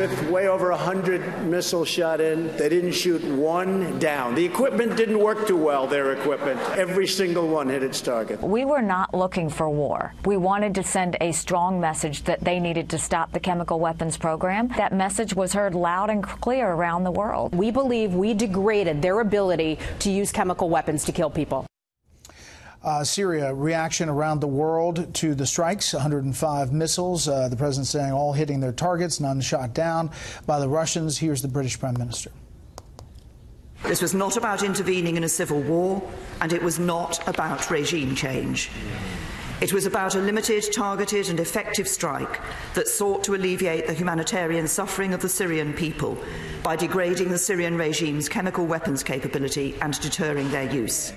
with way over 100 missiles shot in. They didn't shoot one down. The equipment didn't work too well, their equipment. Every single one hit its target. We were not looking for war. We wanted to send a strong message that they needed to stop the chemical weapons program. That message was heard loud and clear around the world. We believe we degraded their ability to use chemical weapons to kill people. Syria, reaction around the world to the strikes, 105 missiles. The president saying all hitting their targets, none shot down by the Russians. Here's the British Prime Minister. This was not about intervening in a civil war, and it was not about regime change. It was about a limited, targeted and effective strike that sought to alleviate the humanitarian suffering of the Syrian people by degrading the Syrian regime's chemical weapons capability and deterring their use.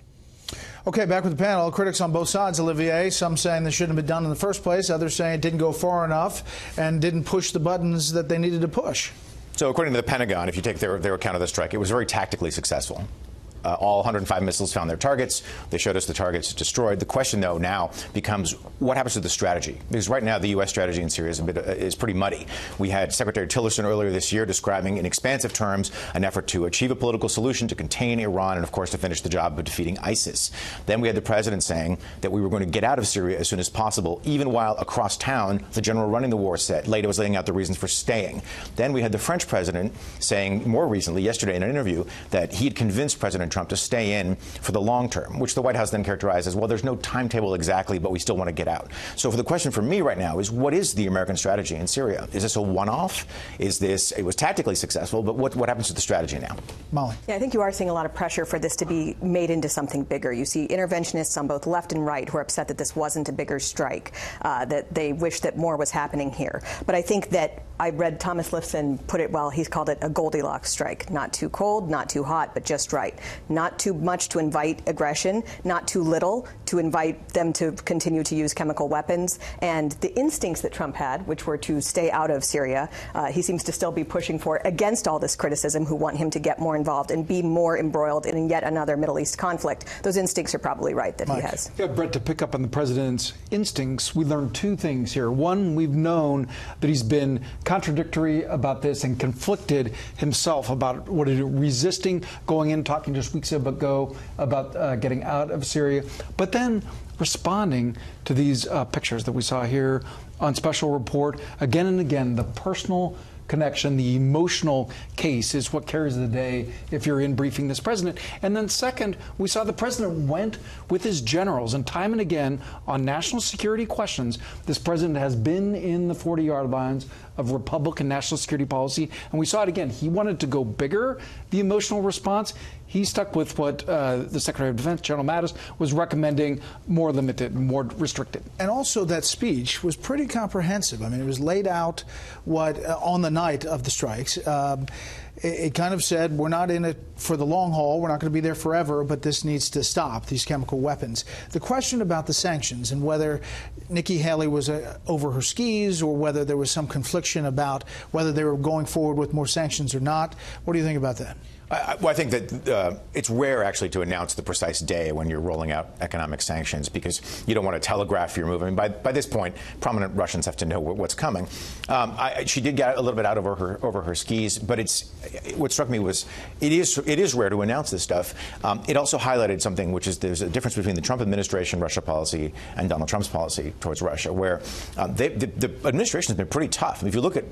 Okay, back with the panel. Critics on both sides, Olivier. Some saying this shouldn't have been done in the first place. Others saying it didn't go far enough and didn't push the buttons that they needed to push. So according to the Pentagon, if you take their account of the strike, it was very tactically successful. All 105 missiles found their targets. They showed us the targets destroyed. The question, though, now becomes what happens to the strategy? Because right now the U.S. strategy in Syria is pretty muddy. We had Secretary Tillerson earlier this year describing in expansive terms an effort to achieve a political solution to contain Iran and, of course, to finish the job of defeating ISIS. Then we had the president saying that we were going to get out of Syria as soon as possible, even while across town the general running the war was laying out the reasons for staying. Then we had the French president saying more recently, yesterday in an interview, that he had convinced President Trump to stay in for the long term, which the White House then characterized as, well, there's no timetable exactly, but we still want to get out. So for the question for me right now is, what is the American strategy in Syria? Is this a one-off? It was tactically successful, but what happens to the strategy now? Molly. Yeah, I think you are seeing a lot of pressure for this to be made into something bigger. You see interventionists on both left and right who are upset that this wasn't a bigger strike, that they wish that more was happening here. But I think that I read Thomas Lifson put it well. He's called it a Goldilocks strike. Not too cold, not too hot, but just right. Not too much to invite aggression, not too little to invite them to continue to use chemical weapons. And the instincts that Trump had, which were to stay out of Syria, he seems to still be pushing for against all this criticism, who want him to get more involved and be more embroiled in yet another Middle East conflict. Those instincts are probably right that Mike. He has. Yeah, Brett, to pick up on the president's instincts, we learned two things here. One, we've known that he's been contradictory about this and conflicted himself about what he resisting going in, talking just weeks ago about getting out of Syria, but then responding to these pictures that we saw here on Special Report again and again. The personal connection, the emotional case is what carries the day if you're in briefing this president. And then second, we saw the president went with his generals, and time and again on national security questions, this president has been in the 40-yard lines of Republican national security policy, and we saw it again. He wanted to go bigger, the emotional response. He stuck with what the Secretary of Defense, General Mattis, was recommending, more limited, more restricted. And also that speech was pretty comprehensive. I mean, it was laid out what on the night of the strikes. It kind of said, we're not in it for the long haul, we're not going to be there forever, but this needs to stop, these chemical weapons. The question about the sanctions and whether Nikki Haley was over her skis or whether there was some confliction about whether they were going forward with more sanctions or not, what do you think about that? Well, I think that it's rare, actually, to announce the precise day when you're rolling out economic sanctions, because you don't want to telegraph your move. I mean, by this point, prominent Russians have to know what's coming. She did get a little bit out over her skis, but what struck me was it is rare to announce this stuff. It also highlighted something, which is there's a difference between the Trump administration Russia policy and Donald Trump's policy towards Russia, where the administration has been pretty tough. I mean, if you look at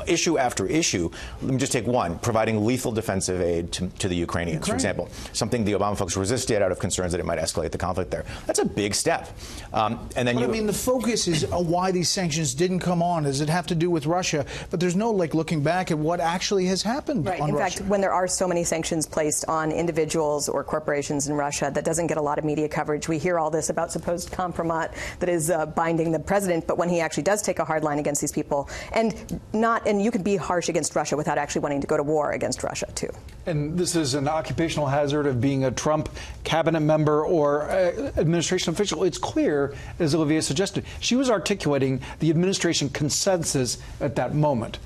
issue after issue, let me just take one: providing lethal defensive aid to the Ukrainians, for example, something the Obama folks resisted out of concerns that it might escalate the conflict there. That's a big step. And then I mean, the focus is why these sanctions didn't come on. Does it have to do with Russia? But there's no looking back at what actually has happened on In Russia. fact, when there are so many sanctions placed on individuals or corporations in Russia, that doesn't get a lot of media coverage. We hear all this about supposed compromat that is binding the president, but when he actually does take a hard line against these people, and you can be harsh against Russia without actually wanting to go to war against Russia too. And this is an occupational hazard of being a Trump cabinet member or administration official. It's clear, as Olivia suggested, she was articulating the administration consensus at that moment.